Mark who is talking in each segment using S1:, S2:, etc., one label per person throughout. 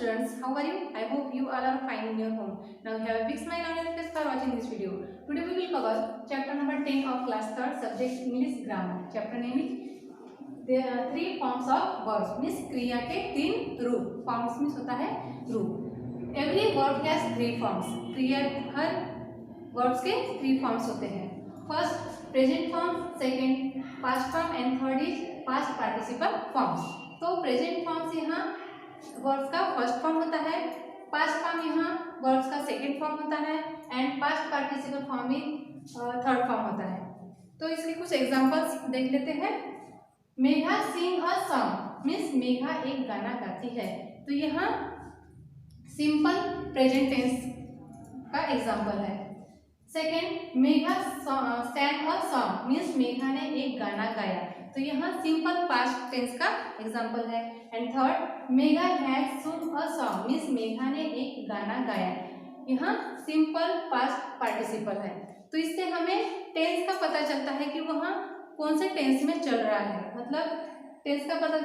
S1: students, how are you? I hope you all are fine in your home. Now you have a big smile on your face for watching this video. Today we will cover chapter number 10 of class 3rd subject English grammar. Chapter name is there are 3 forms of verbs. Means क्रिया के 3 रूप. Forms means होता है रूप. Every verb has 3 forms. क्रिया हर verbs के 3 forms होते हैं. First present form, second past form and third is past participle forms. तो प्रेजेंट फॉर्म्स यहाँ वर्ब्स का फर्स्ट फॉर्म होता है, पास्ट फॉर्म यहाँ वर्ब्स का सेकंड फॉर्म होता है and past participle form he third form होता है. तो इसके कुछ एग्जांपल्स देख लेते हैं. मेघा सिंग अ सॉन्ग मीन्स मेघा एक गाना गाती है. तो यहाँ सिंपल प्रेजेंट टेंस का एग्जांपल है. Second Megha सैंग a song means Megha ने एक गाना गाया. तो यहाँ सिंपल पास्ट टेंस का एग्जांपल है. एंड थर्ड मेघा हैज सुंग अ सॉन्ग मीन्स मेघा ने एक गाना गाया. यहाँ सिंपल पास्ट पार्टिसिपल है. तो इससे हमें टेंस का पता चलता है कि वहाँ कौन से टेंस में चल रहा है. मतलब टेंस का पता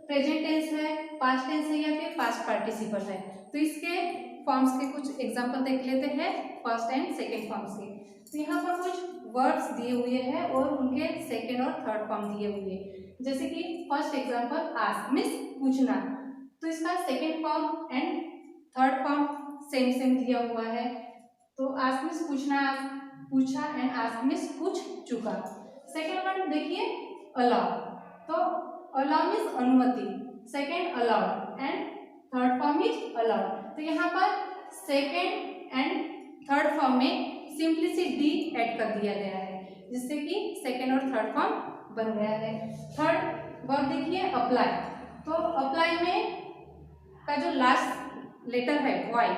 S1: प्रेजेंट टेंस है, पास्ट टेंस है या फिर पास्ट पार्टिसिपल है. तो इसके फॉर्म्स के कुछ एग्जांपल देख लेते हैं फर्स्ट एंड सेकेंड फॉर्म्स के. तो यहाँ पर कुछ वर्ड्स दिए हुए हैं और उनके सेकेंड और थर्ड फॉर्म दिए हुए हैं. जैसे कि फर्स्ट एग्जांपल आस्क मीन्स पूछना. तो इसका second form and third form same दिया हुआ है. तो आस्क मीन्स पूछना, पूछा एंड आस्क मीन्स पूछ चुका. सेकेंड वर्ड देखिए अलाउ. तो अलाउ मीन्स अनुमति, second allowed and third form is allowed. तो यहाँ पर सेकेंड एंड थर्ड फॉर्म में सिंपलिसिटी ऐड कर दिया गया है जिससे कि सेकेंड और थर्ड फॉर्म बन गया है. थर्ड वर्ड देखिए अप्लाई. तो अप्लाई में का जो लास्ट लेटर है वाई,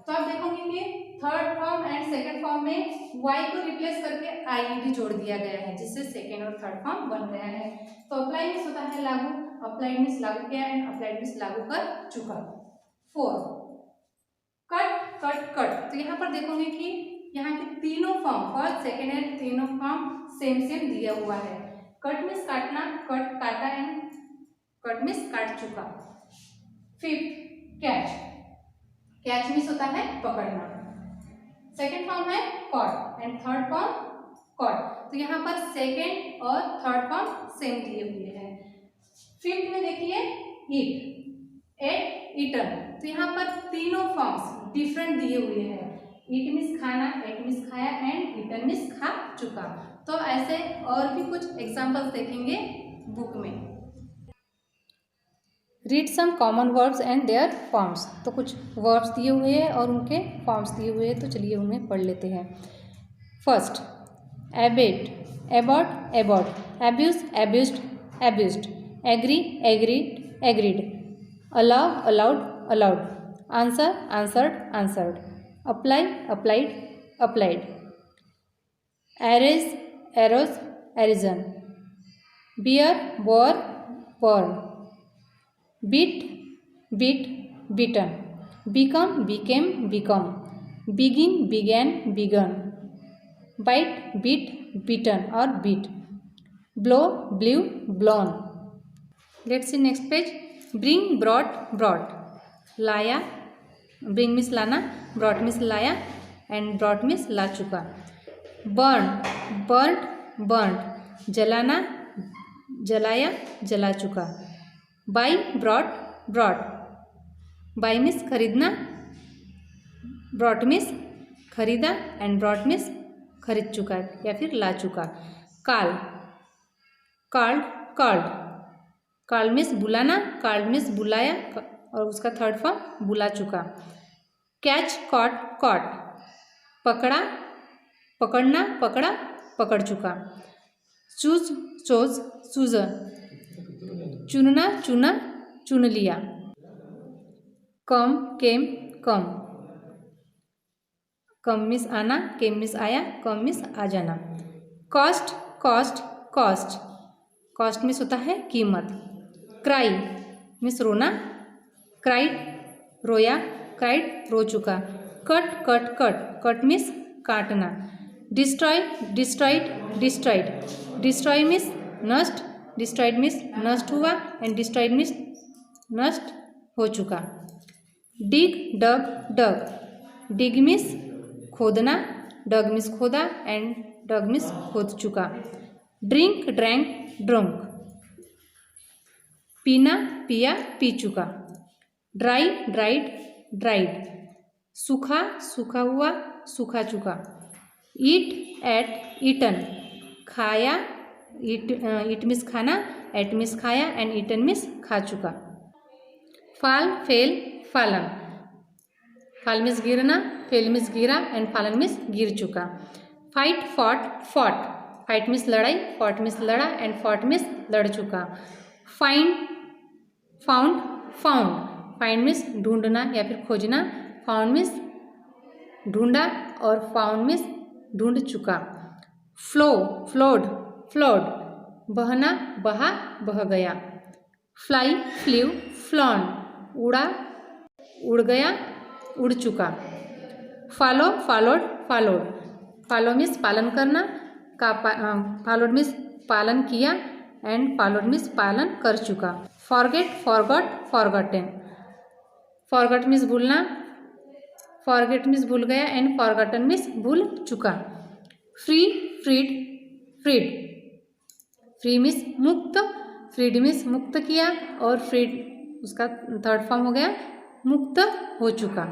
S1: तो आप देखोगे कि third form and second form में वाई को रिप्लेस करके आई जोड़ दिया गया है जिससे सेकेंड और थर्ड फॉर्म बन गया है. तो अप्लाई मीन्स होता है लागू, अप्लाई मीन्स लागू किया एंड अप्लाइड मीन्स लागू कर चुका. 4 कट कट कट. तो यहाँ पर देखोगे कि यहाँ के तीनों फॉर्म फर्स्ट सेकेंड एंड तीनों फॉर्म सेम दिया हुआ है. कट मीन्स काटना, कट काटा एंड कट मीन्स काट चुका. Fifth catch. कैच मीन्स होता है पकड़ना. सेकेंड फॉर्म है caught and third form caught. तो यहाँ पर सेकेंड और थर्ड फॉर्म सेम दिए हुए हैं. फिफ्थ में देखिए ईट, एट, ईटन. तो यहाँ पर तीनों फॉर्म्स डिफरेंट दिए हुए हैं. ईट मीन्स खाना, एट मीन्स खाया एंड ईटन मीन्स खा चुका. तो ऐसे और भी कुछ एग्जांपल्स देखेंगे बुक में. Read some common verbs and their forms. तो कुछ वर्ब्स दिए हुए हैं और उनके फॉर्म्स दिए हुए हैं. तो चलिए उन्हें पढ़ लेते हैं. First abide, abode, abode. Abuse, abused, abused. Agree, agreed, agreed. Allow, allowed, allowed. Answer, answered, answered. Apply, applied, applied. Arise, arose, arisen. Bear, bore, born. Beat, beat, beaten. Become, became, become. Begin, began, begun. Bite, beat, beaten और beat. Blow, blew, blown. Let's see next page. Bring, brought, brought. लाया, bring means लाना, brought means लाया and brought means ला चुका. Burn, burnt, burnt. जलाना, जलाया, जला चुका. Buy, bought, bought. Buy means खरीदना, ब्रॉट मीन्स खरीदा एंड ब्रॉट मीन्स खरीद चुका या फिर ला चुका. Call, called, called. Called means बुलाना, कॉल्ड मीन्स बुलाया और उसका थर्ड फॉर्म बुला चुका. Catch, caught, caught. पकड़ा, पकड़ना, पकड़ा, पकड़ चुका. Choose, chose, chosen. चुनना, चुना, चुन लिया. कम, केम, कम. कम मीन्स आना, केम मीन्स आया, कम मीन्स आ जाना. Cost, cost, cost. Cost means होता है कीमत. क्राई मीन्स रोना, क्राइड, रोया, क्राइड, रो चुका. Cut, cut, cut. Cut means काटना. Destroy, destroyed, destroyed. Destroy means नष्ट, डिस्ट्रॉइड मीन्स नष्ट हुआ एंड डिस्ट्रॉइड मीन्स नष्ट हो चुका. डिग डग डग, डिग मीन्स खोदना, डग मीन्स खोदा एंड डग मीन्स खोद चुका। ड्रिंक ड्रैंक ड्रंक, पीना पिया पी चुका। ड्राई ड्राइड ड्राइड, सूखा सूखा हुआ सूखा चुका। ईट एट ईटन, खाया, ईट मीन्स खाना, एट मीन्स खाया एंड ईटन मीन्स खा चुका। फाल फेल फालन, फाल मीन्स गिरना, फेल मीन्स गिरा एंड फालन मीन्स गिर चुका। Fight fought fought, fight means लड़ाई, फॉट मीन्स लड़ा एंड फॉट मीन्स लड़ चुका। Find found found, find means ढूंढना या फिर खोजना, फाउंड मीन्स ढूंढा और फाउंड मीन्स ढूंढ चुका। फ्लो फ्लोड फ्लोड, बहना बहा बह गया। फ्लाई फ्ल्यू फ्लॉन, उड़ा उड़ गया उड़ चुका। Follow followed followed, follow means पालन करना का, फॉलोड मीन्स पालन किया एंड फॉलोड मीन्स पालन कर चुका। Forget forgot forgotten, forgot means भूलना, फॉरगेट मीन्स भूल गया एंड फॉरगॉटन मीन्स भूल चुका। Free freed freed, free means मुक्त, फ्रीड मीन्स मुक्त किया और फ्रीड उसका थर्ड फॉर्म हो गया मुक्त हो चुका।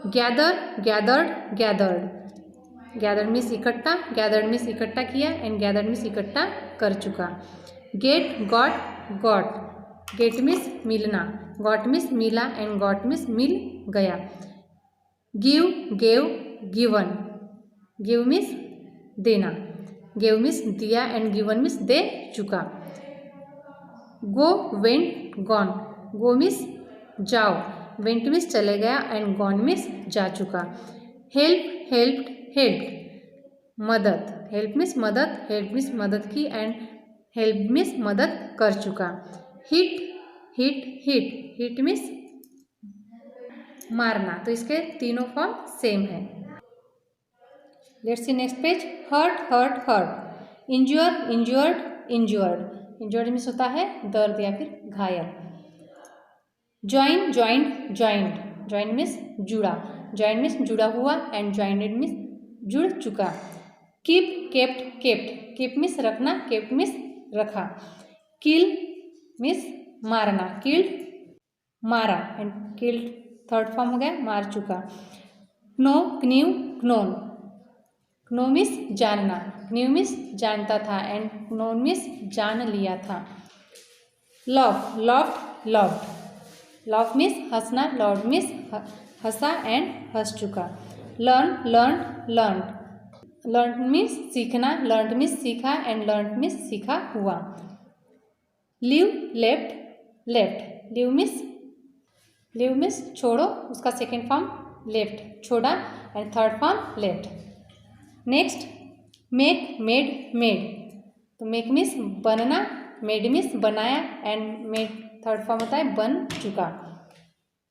S1: Gather gathered gathered, gathered means इकट्ठा, गैदर्ड मीन्स इकट्ठा किया एंड गैदर्ड मीन्स इकट्ठा कर चुका। Get got got, get means मिलना, गॉट मीन्स मिला एंड गॉट मीन्स मिल गया। Give gave given, give means देना, गिव मीन्स दिया एंड गिवन मीन्स दे चुका। Go went gone, go means जाओ, वेंट मीन्स चले गया एंड गॉन मीन्स जा चुका। हेल्प हेल्प्ड हेल्प्ड, मदद, हेल्प मीन्स मदद, हेल्प मीन्स मदद की एंड हेल्प मीन्स मदद कर चुका। Hit hit hit, hit means मारना, तो इसके तीनों फॉर्म सेम है। Let's see next page. Hurt hurt hurt, injure injured injured, injured means होता है दर्द या फिर घायल। Join joint joint, join means जुड़ा, ज्वाइन मीन्स जुड़ा हुआ एंड ज्वाइंटेड मीन्स जुड़ चुका। Keep kept kept, keep means रखना, केप्ट मीन्स रखा। किल मीन्स मारना, किल्ड मारा एंड किल्ड थर्ड फॉर्म हो गया मार चुका। क्नो क्न्यू क्नोन, क्नो मीन्स जानना, क्न्यू मीन्स जानता था एंड क्नोन मीन्स जान लिया था। Love loved loved, love means हंसना, लव्ड मीन्स हंसा एंड हंस चुका। Learn learn learn, learn means सीखना, लर्न मीन्स सीखा एंड लर्न मीन्स सीखा हुआ। Leave left left, leave means छोड़ो, उसका सेकेंड फॉर्म लेफ्ट छोड़ा and third form left. Next make made made, तो मेक मीन्स बनना, मेड मीन्स बनाया एंड मेड थर्ड फॉर्म होता है बन चुका।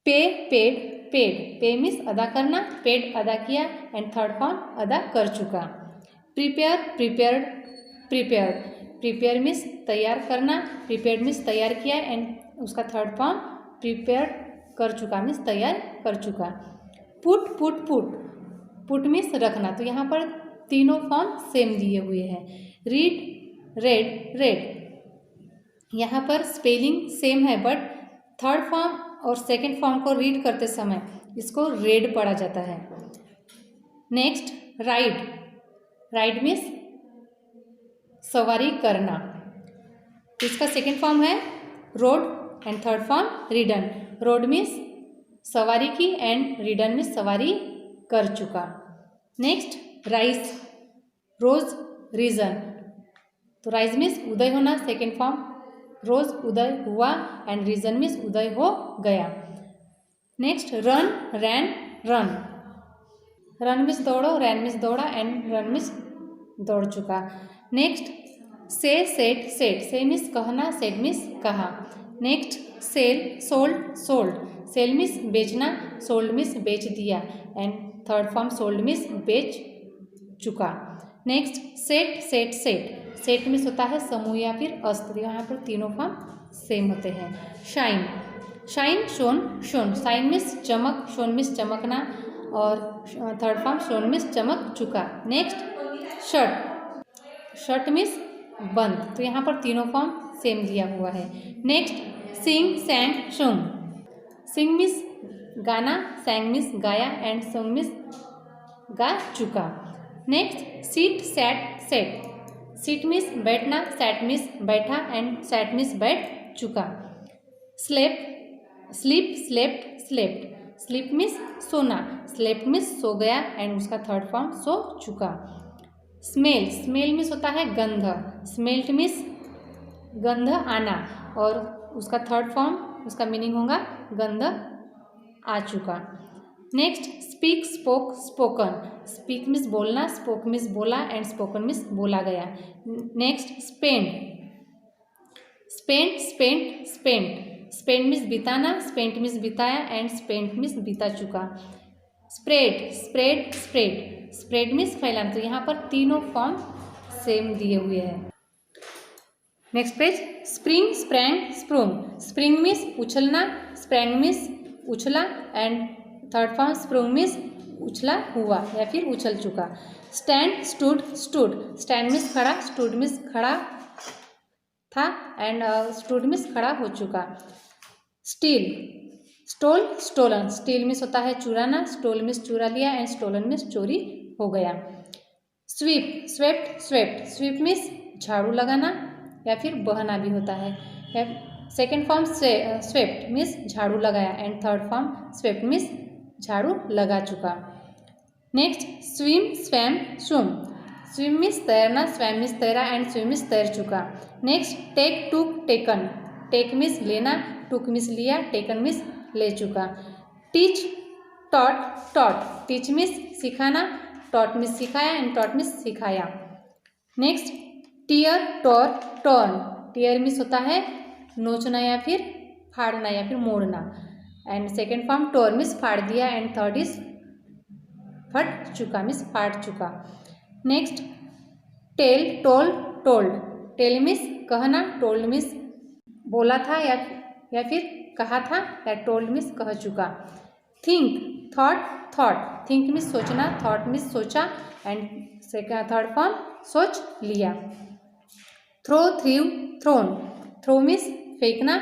S1: पे पेड पेड, पे मीन्स अदा करना, पेड अदा किया एंड थर्ड फॉर्म अदा कर चुका। Prepare prepared prepared, prepare means तैयार करना, प्रिपेयर्ड मीन्स तैयार किया एंड उसका थर्ड फॉर्म प्रिपेयर्ड कर चुका मीन्स तैयार कर चुका। Put put put, put means रखना, तो यहाँ पर तीनों फॉर्म सेम दिए हुए हैं। रीड रेड रेड, यहाँ पर स्पेलिंग सेम है बट थर्ड फॉर्म और सेकेंड फॉर्म को रीड करते समय इसको रेड पढ़ा जाता है। नेक्स्ट राइड, राइड मीन्स सवारी करना, इसका सेकेंड फॉर्म है road and third form ridden. Road means सवारी की एंड रिडन मीन्स सवारी कर चुका। नेक्स्ट राइज, रोज रीजन, तो राइज मीन्स उदय होना, सेकेंड फॉर्म रोज उदय हुआ एंड रीजन मीन्स उदय हो गया। Next run ran run, run means दौड़ो, रैन मीन्स दौड़ा एंड रन मीन्स दौड़ चुका। Next say said said, say means कहना, सेट मीन्स कहा। Next sell sold sold, sell means बेचना, सोल्ड मीन्स बेच दिया and third form sold means बेच चुका। Next set set set, set means होता है समूह या फिर अस्त्र, यहाँ पर तीनों फॉर्म सेम होते हैं। Shine, shine shown shown, shine means चमक, शोन मीन्स चमकना, और थर्ड फॉर्म शोन मीन्स चमक चुका। नेक्स्ट शर्ट, शर्ट मीन्स बंद। तो यहाँ पर तीनों फॉर्म सेम दिया हुआ है। नेक्स्ट सिंग सैंग शोंग, सिंग मीन्स गाना, सैंग मीन्स गाया, एंड सॉन्ग मीन्स गा चुका। Next sit sat sat, sit means बैठना, सैट मीन्स बैठा, एंड सैट मीन्स बैठ चुका। Slept sleep slept slept, sleep means सोना, स्लेप्ट मीन्स सो गया, एंड उसका थर्ड फॉर्म सो चुका। स्मेल, स्मेल मीन्स होता है गंध, स्मेल्ट मीन्स गंध आना, और उसका थर्ड फॉर्म, उसका मीनिंग होगा गंध आ चुका। Next speak spoke spoken, speak means बोलना, स्पोक मीन्स बोला, एंड स्पोकन मीन्स बोला गया। Next spend, spend spent spent, spend means बिताना, स्पेंट मीन्स बिताया, एंड स्पेंट मीन्स बिता चुका। Spread spread spread, spread means फैलाना। तो यहाँ पर तीनों फॉर्म सेम दिए हुए हैं। Next page spring sprang sprung, spring means उछलना, स्प्रैंग मीन्स उछला, and third form sprung means उछला हुआ या फिर उछल चुका। Stand stood stood, stand means खड़ा, स्टूड मीन्स खड़ा था, एंड स्टूड मीन्स खड़ा हो चुका। Steal stole stolen, steal means होता है चुराना, स्टोल मीन्स चुरा लिया, एंड स्टोलन मीन्स चोरी हो गया। Sweep swept swept, sweep means झाड़ू लगाना या फिर बहना भी होता है। सेकेंड फॉर्म स्वेप्ट मीन्स झाड़ू लगाया, and third form swept means झाड़ू लगा चुका। Next swim swum swim, swim means तैरना, स्वैम मीन्स तैरा, एंड स्विम मीन्स तैर चुका। नेक्स्ट टेक टूक टेकन, टेक मीन्स लेना, टूक मीन्स लिया, टेकन मीन्स ले चुका। Teach taught taught, teach means सिखाना, टॉट मीन्स सिखाया, एंड टॉट मीन्स सिखाया। नेक्स्ट टीयर टोर टर्न, टीयर मीन्स होता है नोचना या फिर फाड़ना या फिर मोड़ना, and second form tour means फाड़ दिया, एंड थर्ड इज फट चुका मीन्स फाड़ चुका। Next tell told told, tell means कहना, टोल्ड मीन्स बोला था या फिर कहा था, या टोल्ड मीन्स कह चुका। Think thought thought, think means सोचना, थॉट मीन्स सोचा, एंड थर्ड फॉर्म सोच लिया। थ्रो थ्रीव थ्रोन, थ्रो मीन्स फेंकना,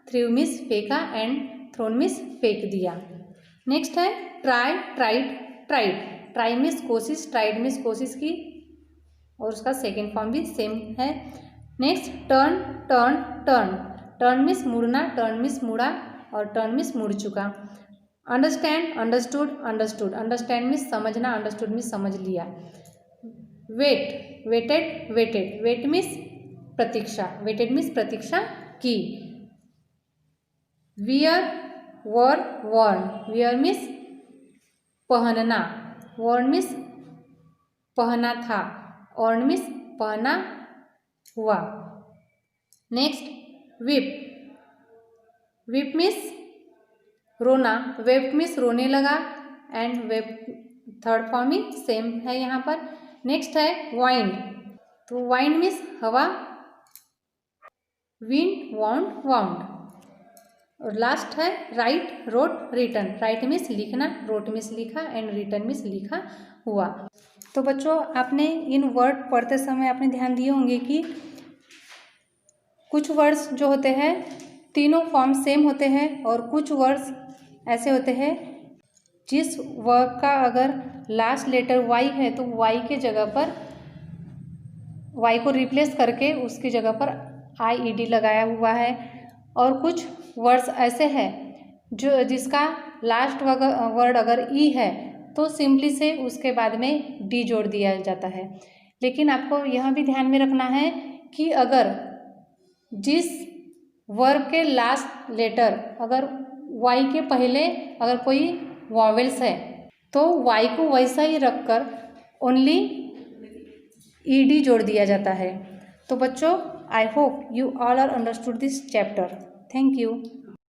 S1: थ्रीव मीन्स फेंका, एंड थ्रोन मीन्स फेंक दिया। नेक्स्ट है try tried tried, try means कोशिश, ट्राइड मीन्स कोशिश की, और उसका सेकेंड फॉर्म भी सेम है। Next turn turn turn, turn means मुड़ना, टर्न मीन्स मुड़ा, और टर्न मीन्स मुड़ चुका। Understand understood understood, understand means समझना, अंडरस्टूड मीन्स समझ लिया। Wait waited waited, wait means प्रतीक्षा, वेटेड मीन्स प्रतीक्षा की। Wear wore worn, wear means पहनना, वॉर्न मीन्स पहना था, ऑर्न मीन्स पहना हुआ। नेक्स्ट विप, विप मीन्स रोना, वेप्ट मीन्स रोने लगा, एंड वेप थर्ड फॉर्म ही सेम है यहाँ पर। नेक्स्ट है वाइंड, तो वाइंड मीन्स हवा, विंड वाउंड वाउंड, और लास्ट है write wrote written, write means लिखना, रोट मीन्स लिखा, एंड रिटन मीन्स लिखा हुआ। तो बच्चों आपने इन वर्ड पढ़ते समय आपने ध्यान दिए होंगे कि कुछ वर्ड्स जो होते हैं तीनों फॉर्म सेम होते हैं, और कुछ वर्ड्स ऐसे होते हैं जिस वर्ड का अगर लास्ट लेटर वाई है तो वाई के जगह पर वाई को रिप्लेस करके उसकी जगह पर IED लगाया हुआ है, और कुछ वर्ड्स ऐसे हैं जो जिसका लास्ट वर्ड अगर ई है तो सिंपली से उसके बाद में डी जोड़ दिया जाता है। लेकिन आपको यह भी ध्यान में रखना है कि अगर जिस वर्ड के लास्ट लेटर अगर वाई के पहले अगर कोई वॉवेल्स है तो वाई को वैसा ही रखकर ओनली ED जोड़ दिया जाता है। तो बच्चों I hope you all are understood this chapter. Thank you.